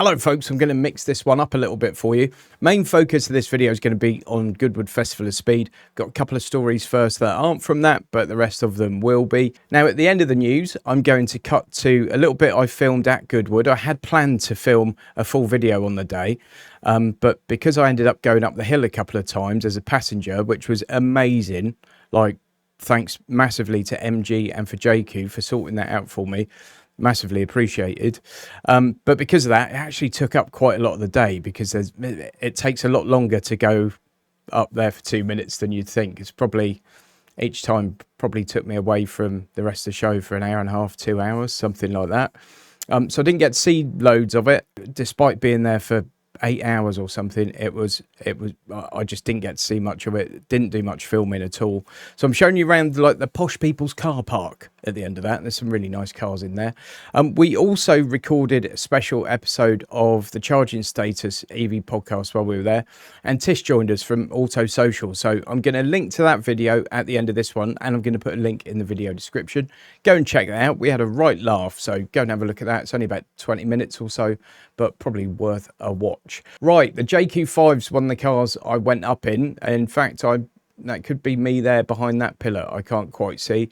Hello folks, I'm going to mix this one up a little bit for you. Main focus of this video is going to be on Goodwood Festival of Speed. Got a couple of stories first that aren't from that, but the rest of them will be. Now at the end of the news, I'm going to cut to a little bit I filmed at Goodwood. I had planned to film a full video on the day, but because I ended up going up the hill a couple of times as a passenger, which was amazing, like thanks massively to MG and for JQ for sorting that out for me. Massively appreciated, but because of that, it actually took up quite a lot of the day because it takes a lot longer to go up there for 2 minutes than you'd think. It's probably each time probably took me away from the rest of the show for an hour and a half, 2 hours, something like that. So I didn't get to see loads of it, despite being there for 8 hours or something. I just didn't get to see much of it. Didn't do much filming at all. So I'm showing you around like the posh people's car park at the end of that. There's some really nice cars in there. We also recorded a special episode of the Charging Status EV podcast while we were there, and Tish joined us from Auto Social. So I'm going to link to that video at the end of this one, and I'm going to put a link in the video description. Go and check that out. We had a right laugh, so go and have a look at that. It's only about 20 minutes or so, but probably worth a watch. Right, the JQ5's one of the cars I went up in. In fact, that could be me there behind that pillar. I can't quite see.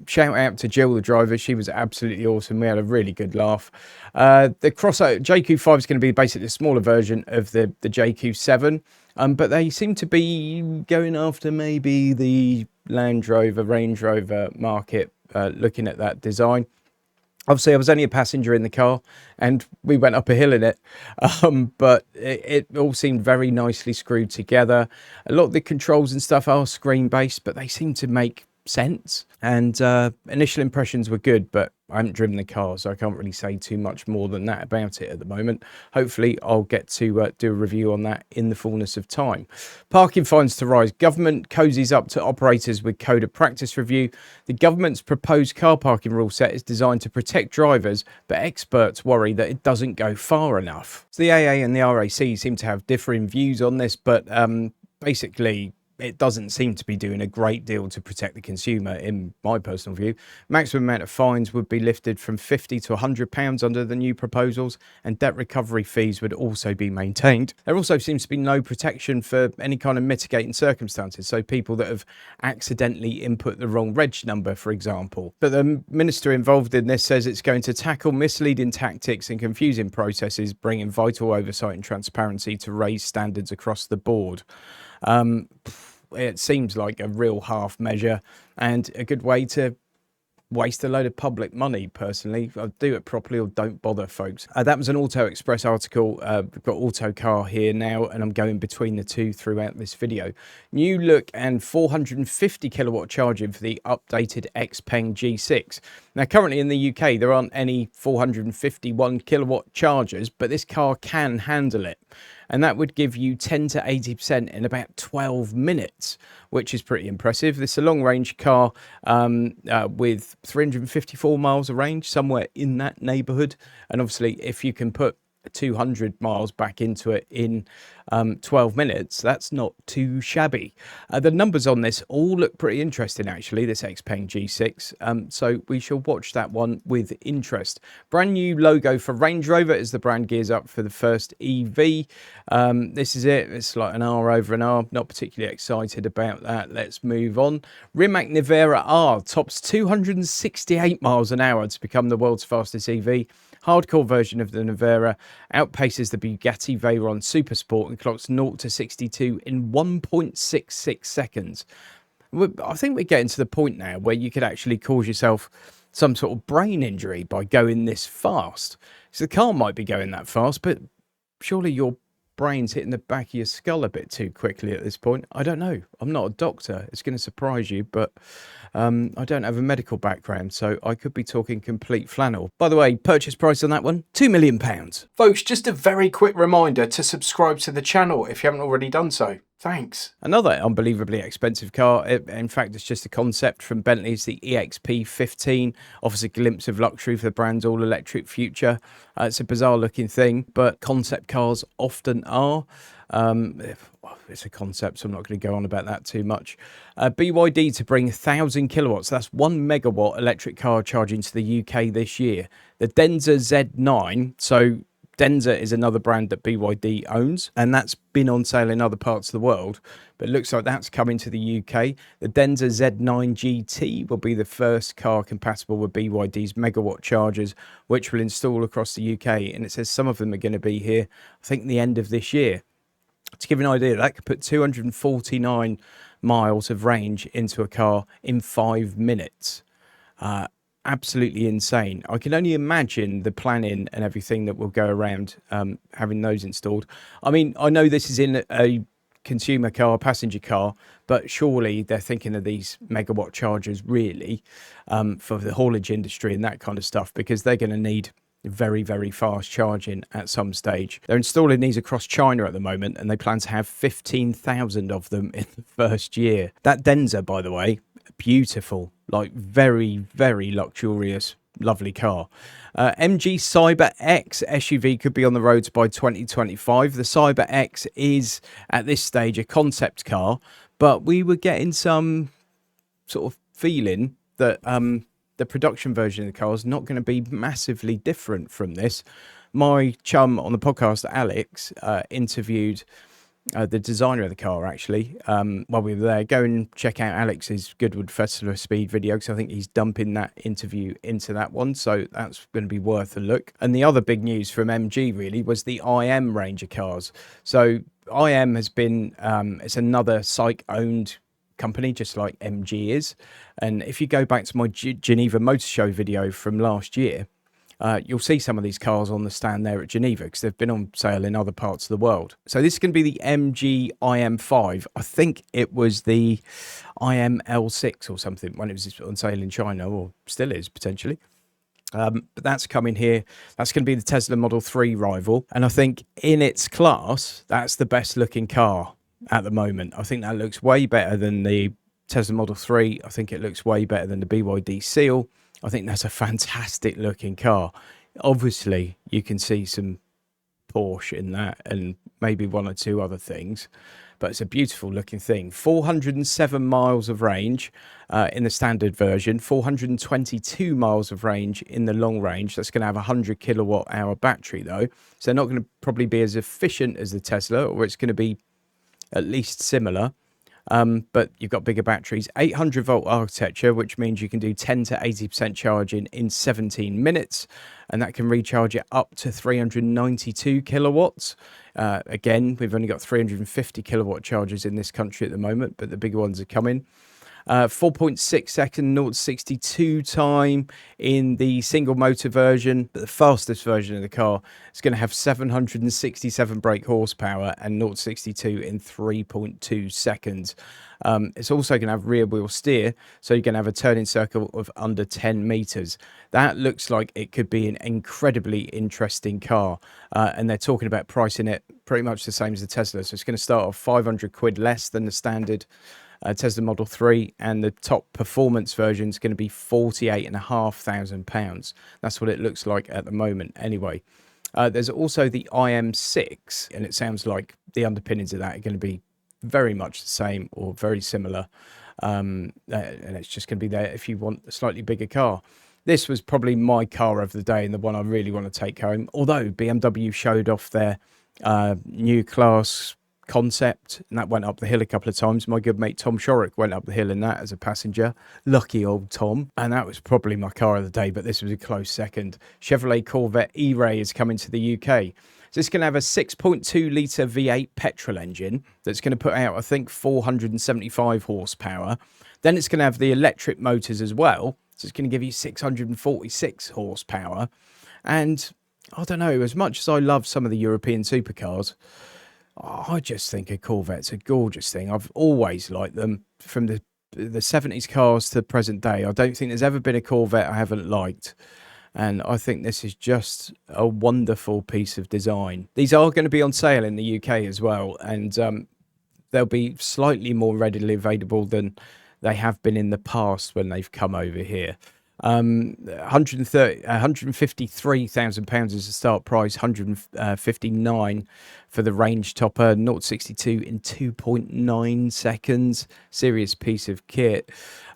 Shout out to Jill, the driver. She was absolutely awesome. We had a really good laugh. The crossover JQ5 is going to be basically a smaller version of the JQ7, but they seem to be going after maybe the Land Rover, Range Rover market, looking at that design. Obviously, I was only a passenger in the car, and we went up a hill in it, but it all seemed very nicely screwed together. A lot of the controls and stuff are screen-based, but they seem to make sense. And initial impressions were good, but I haven't driven the car, so I can't really say too much more than that about it at the moment. Hopefully, I'll get to do a review on that in the fullness of time. Parking fines to rise. Government cozies up to operators with code of practice review. The government's proposed car parking rule set is designed to protect drivers, but experts worry that it doesn't go far enough. So the AA and the RAC seem to have differing views on this, but basically, it doesn't seem to be doing a great deal to protect the consumer, in my personal view. Maximum amount of fines would be lifted from £50 to £100 under the new proposals, and debt recovery fees would also be maintained. There also seems to be no protection for any kind of mitigating circumstances, so people that have accidentally input the wrong reg number, for example. But the minister involved in this says it's going to tackle misleading tactics and confusing processes, bringing vital oversight and transparency to raise standards across the board. It seems like a real half measure and a good way to waste a load of public money, personally. I'll do it properly or don't bother, folks. That was an Auto Express article. We've got Autocar here now, and I'm going between the two throughout this video. New look and 450 kilowatt charging for the updated 𝘼𝙁𝙁𝙄𝙇𝙄𝑗 G6. Now, currently in the UK, there aren't any 451 kilowatt chargers, but this car can handle it. And that would give you 10 to 80% in about 12 minutes, which is pretty impressive. This is a long-range car with 354 miles of range, somewhere in that neighbourhood. And obviously, if you can put 200 miles back into it in 12 minutes, that's not too shabby. The numbers on this all look pretty interesting, actually, this 𝘼𝙁𝙁𝙄𝙇𝙄𝑗 G6, so we shall watch that one with interest. Brand new logo for Range Rover as the brand gears up for the first EV. This is it. It's like an R over an R. Not particularly excited about that. Let's move on. Rimac Nevera R tops 268 miles an hour to become the world's fastest EV. Hardcore version of the Nevera outpaces the Bugatti Veyron Supersport and clocks 0 to 62 in 1.66 seconds. I think we're getting to the point now where you could actually cause yourself some sort of brain injury by going this fast. So the car might be going that fast, but surely your brain's hitting the back of your skull a bit too quickly at this point. I don't know. I'm not a doctor. It's going to surprise you, but I don't have a medical background, so I could be talking complete flannel. By the way, purchase price on that one, £2 million. Folks, just a very quick reminder to subscribe to the channel if you haven't already done so. Thanks. Another unbelievably expensive car. In fact, it's just a concept from Bentley's, the EXP15. Offers a glimpse of luxury for the brand's all-electric future. It's a bizarre looking thing, but concept cars often are. It's a concept, so I'm not going to go on about that too much. BYD to bring 1,000 kilowatts, that's 1 megawatt electric car charging to the UK this year. The 𝘇𝙄𝙉𝙆𝙎𝙄, so 𝙇𝙄𝙉𝙆𝙎 is another brand that BYD owns, and that's been on sale in other parts of the world, but it looks like that's coming to the UK. The 𝙇𝙄𝙉 Z9 GT will be the first car compatible with BYD's megawatt chargers, which will install across the UK, and it says some of them are going to be here, I think, the end of this year. To give you an idea, that could put 249 miles of range into a car in 5 minutes. Absolutely insane. I can only imagine the planning and everything that will go around having those installed. I mean, I know this is in a consumer car, passenger car, but surely they're thinking of these megawatt chargers really for the haulage industry and that kind of stuff, because they're going to need very, very fast charging at some stage. They're installing these across China at the moment, and they plan to have 15,000 of them in the first year. That 𝙇𝙄𝙉𝙆𝙎, by the way, beautiful, like very, very luxurious, lovely car. MG Cyber X SUV could be on the roads by 2025. The Cyber X is at this stage a concept car, but we were getting some sort of feeling that the production version of the car is not going to be massively different from this. My chum on the podcast, Alex, interviewed the designer of the car, actually, while we were there. Go and check out Alex's Goodwood Festival of Speed video, because I think he's dumping that interview into that one, so that's going to be worth a look. And the other big news from MG, really, was the IM range of cars. So IM has been, it's another SAIC-owned company, just like MG is. And if you go back to my Geneva Motor Show video from last year, you'll see some of these cars on the stand there at Geneva, because they've been on sale in other parts of the world. So this is going to be the MG IM5. I think it was the IM-L6 or something when it was on sale in China, or still is potentially. But that's coming here. That's going to be the Tesla Model 3 rival. And I think in its class, that's the best looking car at the moment. I think that looks way better than the Tesla Model 3. I think it looks way better than the BYD Seal. I think that's a fantastic looking car. Obviously, you can see some Porsche in that and maybe one or two other things, but it's a beautiful looking thing. 407 miles of range in the standard version, 422 miles of range in the long range. That's going to have a 100 kilowatt hour battery though, so they're not going to probably be as efficient as the Tesla, or it's going to be at least similar. But you've got bigger batteries, 800 volt architecture, which means you can do 10 to 80% charging in 17 minutes, and that can recharge it up to 392 kilowatts. Again, we've only got 350 kilowatt chargers in this country at the moment, but the bigger ones are coming. 4.6 second 0 to 62 time in the single motor version, but the fastest version of the car is going to have 767 brake horsepower and 0 to 62 in 3.2 seconds. It's also going to have rear wheel steer, so you're going to have a turning circle of under 10 meters. That looks like it could be an incredibly interesting car, and they're talking about pricing it pretty much the same as the Tesla, so it's going to start off 500 quid less than the standard Tesla Model 3, and the top performance version is going to be £48,500. That's what it looks like at the moment anyway. There's also the IM6, and it sounds like the underpinnings of that are going to be very much the same or very similar, and it's just going to be there if you want a slightly bigger car. This was probably my car of the day and the one I really want to take home, although BMW showed off their new class concept, and that went up the hill a couple of times. My good mate Tom Shorrock went up the hill in that as a passenger. Lucky old Tom. And that was probably my car of the day, but this was a close second. Chevrolet Corvette E-Ray is coming to the UK. So it's going to have a 6.2 litre V8 petrol engine that's going to put out, I think, 475 horsepower. Then it's going to have the electric motors as well, so it's going to give you 646 horsepower. And I don't know, as much as I love some of the European supercars, I just think a Corvette's a gorgeous thing. I've always liked them from the 70s cars to present day. I don't think there's ever been a Corvette I haven't liked. And I think this is just a wonderful piece of design. These are going to be on sale in the UK as well. And they'll be slightly more readily available than they have been in the past when they've come over here. £153,000 is the start price, 159 for the range topper, 0-62 in 2.9 seconds. Serious piece of kit.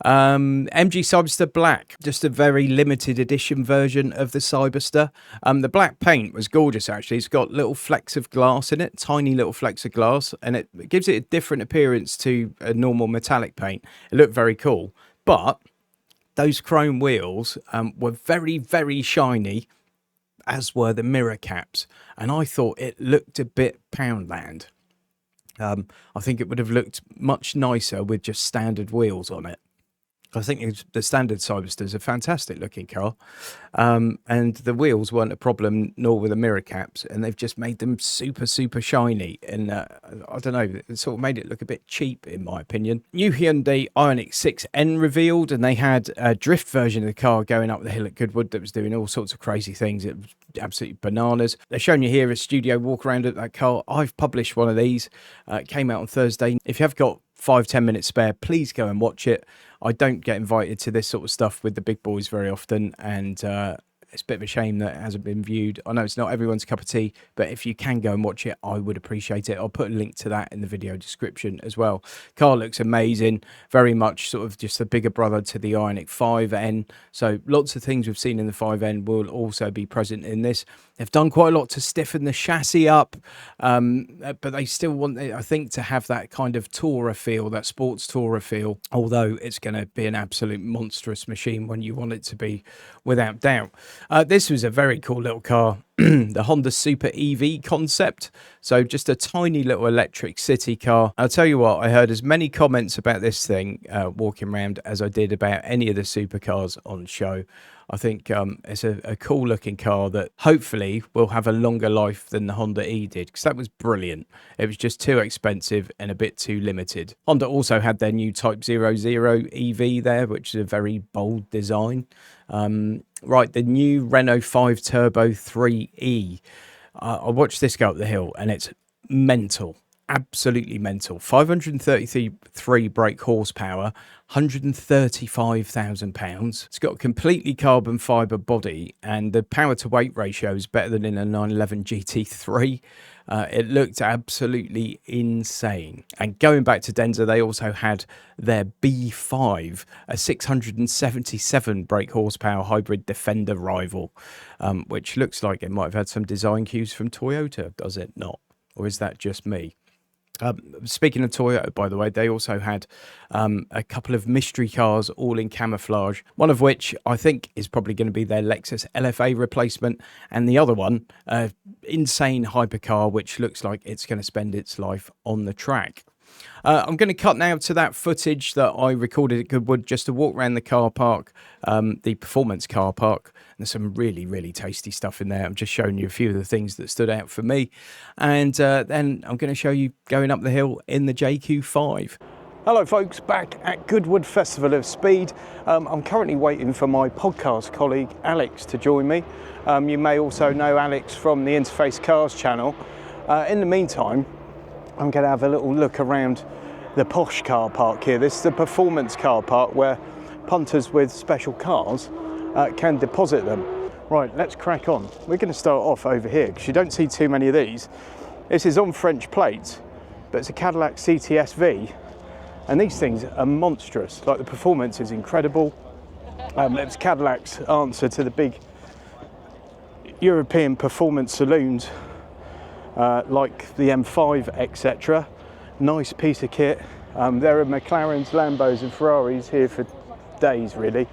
MG Cyberster Black, just a very limited edition version of the Cyberster. The black paint was gorgeous, actually. It's got little flecks of glass in it, tiny little flecks of glass, and it gives it a different appearance to a normal metallic paint. It looked very cool, but those chrome wheels were very, very shiny, as were the mirror caps, and I thought it looked a bit Poundland. I think it would have looked much nicer with just standard wheels on it. I think the standard Cyberster is a fantastic looking car, and the wheels weren't a problem, nor were the mirror caps, and they've just made them super, super shiny, and I don't know, it sort of made it look a bit cheap in my opinion. New Hyundai Ioniq 6N revealed, and they had a drift version of the car going up the hill at Goodwood that was doing all sorts of crazy things. It was absolutely bananas. They're showing you here a studio walk around at that car. I've published one of these. It came out on Thursday. If you have got 5-10 minutes spare, please go and watch it. I don't get invited to this sort of stuff with the big boys very often, and it's a bit of a shame that it hasn't been viewed. I know it's not everyone's cup of tea, but if you can go and watch it, I would appreciate it. I'll put a link to that in the video description as well. Car looks amazing, very much sort of just a bigger brother to the Ioniq 5N. So lots of things we've seen in the 5N will also be present in this. They've done quite a lot to stiffen the chassis up, but they still want, I think, to have that kind of tourer feel, that sports tourer feel, although it's going to be an absolute monstrous machine when you want it to be, without doubt. This was a very cool little car, the Honda Super EV concept. So just a tiny little electric city car. I'll tell you what, I heard as many comments about this thing walking around as I did about any of the supercars on show. I think it's a cool looking car that hopefully will have a longer life than the Honda E did, because that was brilliant. It was just too expensive and a bit too limited. Honda also had their new 𝘼𝙁𝙁𝙄𝙇𝙄𝑗 EV there, which is a very bold design. Right, the new Renault 5 Turbo 3E. I watched this go up the hill and it's mental. Absolutely mental. 533 brake horsepower, £135,000. It's got a completely carbon fibre body, and the power to weight ratio is better than in a 911 GT3. It looked absolutely insane. And going back to Denza, they also had their B5, a 677 brake horsepower hybrid Defender rival, which looks like it might have had some design cues from Toyota, does it not? Or is that just me? Speaking of Toyota, by the way, they also had a couple of mystery cars all in camouflage, one of which I think is probably going to be their Lexus LFA replacement, and the other one, insane hypercar, which looks like it's going to spend its life on the track. I'm going to cut now to that footage that I recorded at Goodwood, just to walk around the car park, the performance car park. There's some really, really tasty stuff in there. I'm just showing you a few of the things that stood out for me. And then I'm going to show you going up the hill in the JQ5. Hello folks, back at Goodwood Festival of Speed. I'm currently waiting for my podcast colleague Alex to join me. You may also know Alex from the Interface Cars channel. In the meantime, I'm going to have a little look around the posh car park here. This is the performance car park where punters with special cars can deposit them. Right, let's crack on. We're going to start off over here because you don't see too many of these. This is on French plates, but it's a Cadillac CTS-V, and these things are monstrous. Like, the performance is incredible. It's Cadillac's answer to the big European performance saloons like the M5, etc. Nice piece of kit. There are McLarens, Lambos and Ferraris here for days really,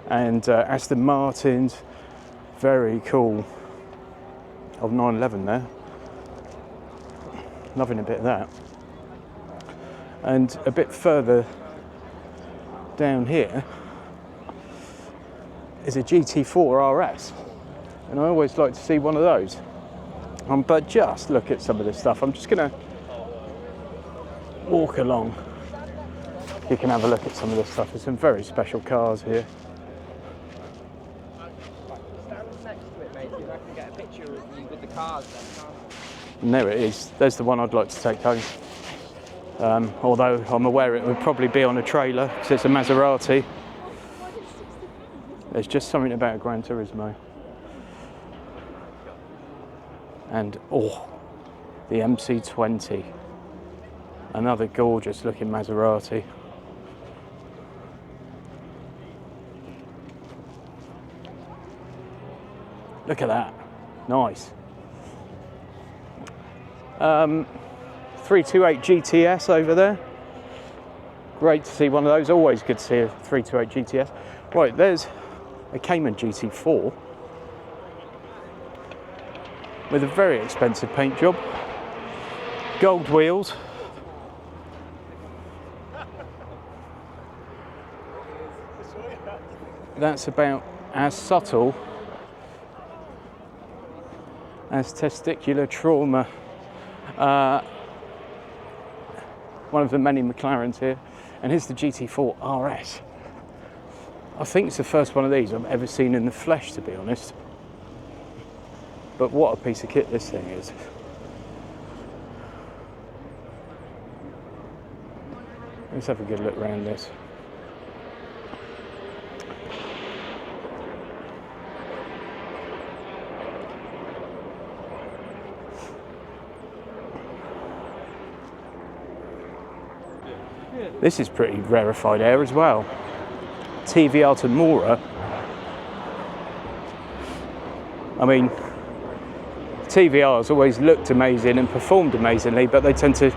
and Aston Martins. Very cool. Of 911 there. Loving a bit of that. And a bit further down here is a GT4 RS, and I always like to see one of those. But just look at some of this stuff. I'm just going to walk along. You can have a look at some of this stuff. There's some very special cars here. And there it is. There's the one I'd like to take home. Although I'm aware it would probably be on a trailer because it's a Maserati. There's just something about Gran Turismo. And oh, the MC20. Another gorgeous looking Maserati. Look at that, nice. 328 GTS over there. Great to see one of those, always good to see a 328 GTS. Right, there's a Cayman GT4 with a very expensive paint job. Gold wheels. That's about as subtle as testicular trauma. One of the many McLarens here. And here's the GT4 RS. I think it's the first one of these I've ever seen in the flesh, to be honest. But what a piece of kit this thing is. Let's have a good look around this. This is pretty rarefied air as well. 𝙇𝙄𝙉𝙆𝙎. I mean, TVRs always looked amazing and performed amazingly, but they tend to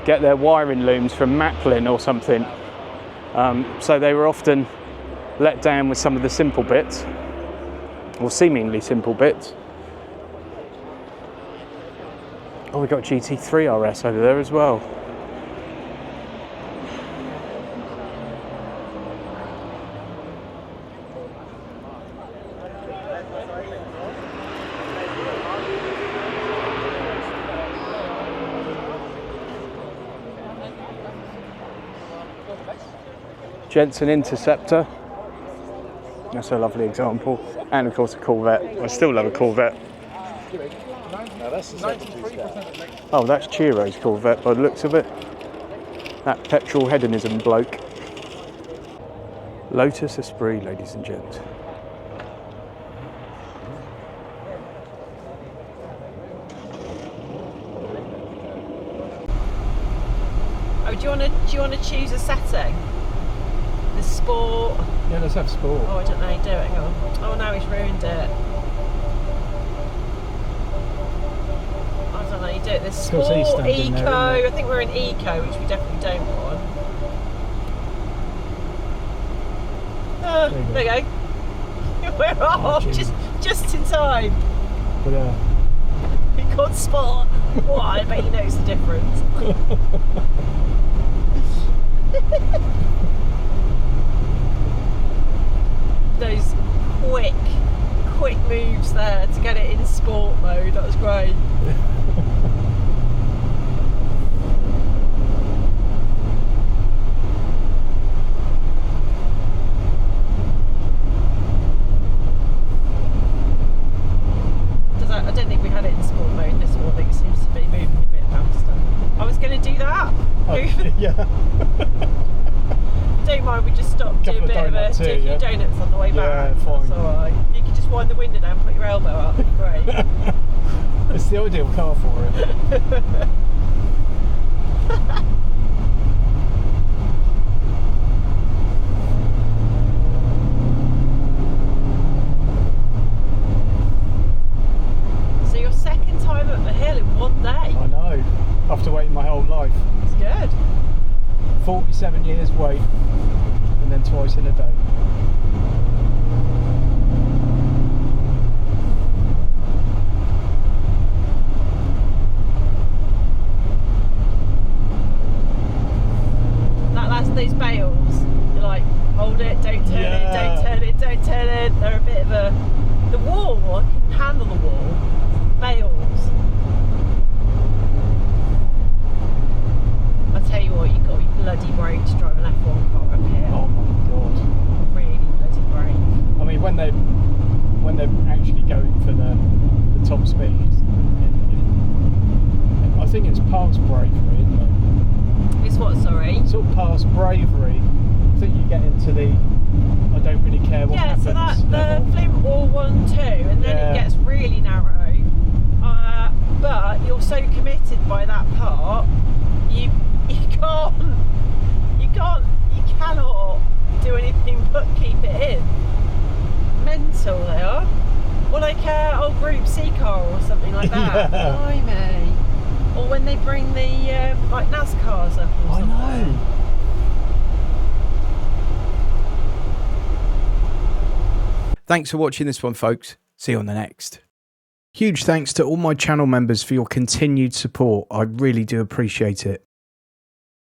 get their wiring looms from Maplin or something. So they were often let down with some of the simple bits, or seemingly simple bits. Oh, we've got GT3 RS over there as well. Jensen Interceptor, that's a lovely example, and of course a Corvette. I still love a Corvette. Oh, that's Chiro's Corvette by the looks of it. That petrol hedonism bloke. Lotus Esprit, ladies and gents. Oh, do you want to choose a setting? The sport. Yeah, let's have sport. Oh, I don't know how you do it. Hang on. Oh no, he's ruined it. I don't know how you do it. There's sport, eco. There, I think we're in eco, which we definitely don't want. There you go. We're off, just in time. But, we got sport. Oh, I bet he knows the difference. Those quick moves there to get it in sport mode, that was great. I don't think we had it in sport mode this morning. It seems to be moving a bit faster. I was going to do that. Oh, yeah. Don't mind, we just stopped, do a bit of a few donuts on the way back. Yeah, fine. That's alright. You can just wind the window down and put your elbow up, it'd be great. It's the ideal car for it. So your second time up the hill in one day? I know, after waiting my whole life. It's good. 47 years wait, and then twice in a day. Those bails, you're like, hold it, don't turn it, don't turn it, don't turn it. They're a bit of a... The wall, I can handle the wall. Bails. I tell you what, you've got to be bloody brave to drive an F1 car up here. Oh my god. Really bloody brave. I mean, when they're actually going for the top speed, I think it's past bravery, isn't it? It's what, sorry? It's sort of past bravery. I think you get into the I don't really care what happens. So that the level. Flint Wall 1, 2, and then it gets really narrow. But you're so committed by that part, you cannot do anything but keep it in. Mental they are. Or like old Group C car or something like that. Blimey. Or when they bring the like NASCARs up or something. I know. Thanks for watching this one, folks. See you on the next. Huge thanks to all my channel members for your continued support. I really do appreciate it.